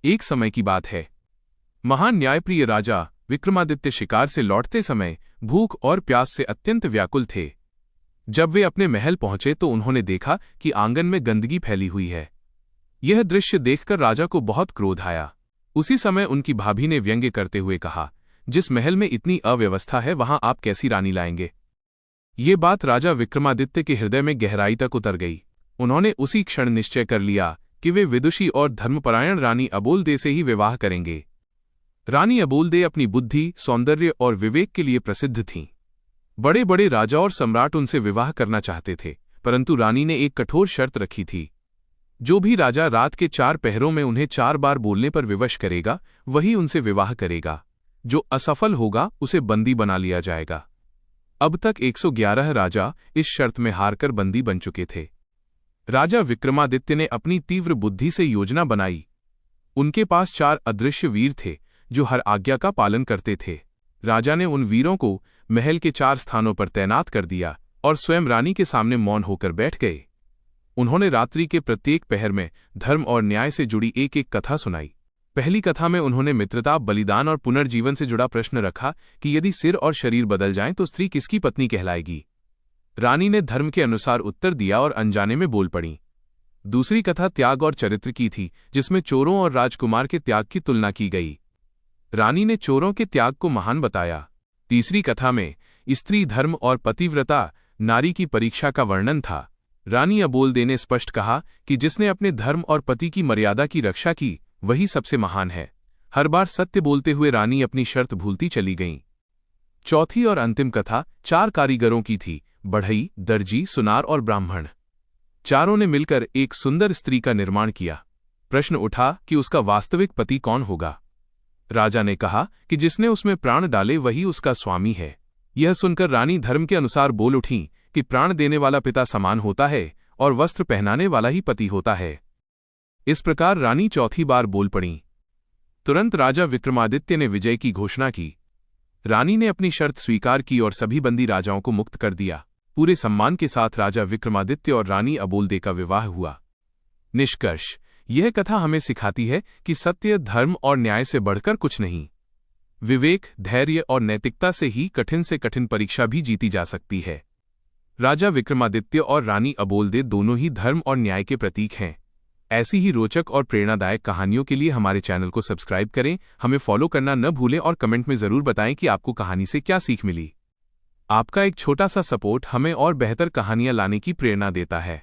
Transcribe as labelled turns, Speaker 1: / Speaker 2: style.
Speaker 1: एक समय की बात है। महान न्यायप्रिय राजा विक्रमादित्य शिकार से लौटते समय भूख और प्यास से अत्यंत व्याकुल थे। जब वे अपने महल पहुंचे तो उन्होंने देखा कि आंगन में गंदगी फैली हुई है। यह दृश्य देखकर राजा को बहुत क्रोध आया। उसी समय उनकी भाभी ने व्यंग्य करते हुए कहा, जिस महल में इतनी अव्यवस्था है वहां आप कैसी रानी लाएंगे। ये बात राजा विक्रमादित्य के हृदय में गहराई तक उतर गई। उन्होंने उसी क्षण निश्चय कर लिया कि वे विदुषी और धर्मपरायण रानी अबोलदे से ही विवाह करेंगे। रानी अबोलदे अपनी बुद्धि, सौंदर्य और विवेक के लिए प्रसिद्ध थीं। बड़े बड़े राजा और सम्राट उनसे विवाह करना चाहते थे, परंतु रानी ने एक कठोर शर्त रखी थी। जो भी राजा रात के 4 पहरों में उन्हें 4 बार बोलने पर विवश करेगा, वही उनसे विवाह करेगा। जो असफल होगा उसे बंदी बना लिया जाएगा। अब तक 111 राजा इस शर्त में हारकर बंदी बन चुके थे। राजा विक्रमादित्य ने अपनी तीव्र बुद्धि से योजना बनाई। उनके पास 4 अदृश्य वीर थे जो हर आज्ञा का पालन करते थे। राजा ने उन वीरों को महल के 4 स्थानों पर तैनात कर दिया और स्वयं रानी के सामने मौन होकर बैठ गए। उन्होंने रात्रि के प्रत्येक पहर में धर्म और न्याय से जुड़ी एक एक कथा सुनाई। पहली कथा में उन्होंने मित्रता, बलिदान और पुनर्जीवन से जुड़ा प्रश्न रखा कि यदि सिर और शरीर बदल जाएं तो स्त्री किसकी पत्नी कहलाएगी। रानी ने धर्म के अनुसार उत्तर दिया और अनजाने में बोल पड़ी। दूसरी कथा त्याग और चरित्र की थी, जिसमें चोरों और राजकुमार के त्याग की तुलना की गई। रानी ने चोरों के त्याग को महान बताया। तीसरी कथा में स्त्री धर्म और पतिव्रता नारी की परीक्षा का वर्णन था। रानी अबोलदे ने स्पष्ट कहा कि जिसने अपने धर्म और पति की मर्यादा की रक्षा की वही सबसे महान है। हर बार सत्य बोलते हुए रानी अपनी शर्त भूलती चली गईं। चौथी और अंतिम कथा 4 कारीगरों की थी, बढ़ई, दर्जी, सुनार और ब्राह्मण। चारों ने मिलकर एक सुंदर स्त्री का निर्माण किया। प्रश्न उठा कि उसका वास्तविक पति कौन होगा। राजा ने कहा कि जिसने उसमें प्राण डाले वही उसका स्वामी है। यह सुनकर रानी धर्म के अनुसार बोल उठी कि प्राण देने वाला पिता समान होता है और वस्त्र पहनाने वाला ही पति होता है। इस प्रकार रानी चौथी बार बोल पड़ी। तुरंत राजा विक्रमादित्य ने विजय की घोषणा की। रानी ने अपनी शर्त स्वीकार की और सभी बंदी राजाओं को मुक्त कर दिया। पूरे सम्मान के साथ राजा विक्रमादित्य और रानी अबोलदे का विवाह हुआ। निष्कर्ष, यह कथा हमें सिखाती है कि सत्य, धर्म और न्याय से बढ़कर कुछ नहीं। विवेक, धैर्य और नैतिकता से ही कठिन से कठिन परीक्षा भी जीती जा सकती है। राजा विक्रमादित्य और रानी अबोलदे दोनों ही धर्म और न्याय के प्रतीक हैं। ऐसी ही रोचक और प्रेरणादायक कहानियों के लिए हमारे चैनल को सब्सक्राइब करें, हमें फॉलो करना न भूलें और कमेंट में ज़रूर बताएं कि आपको कहानी से क्या सीख मिली। आपका एक छोटा सा सपोर्ट हमें और बेहतर कहानियां लाने की प्रेरणा देता है।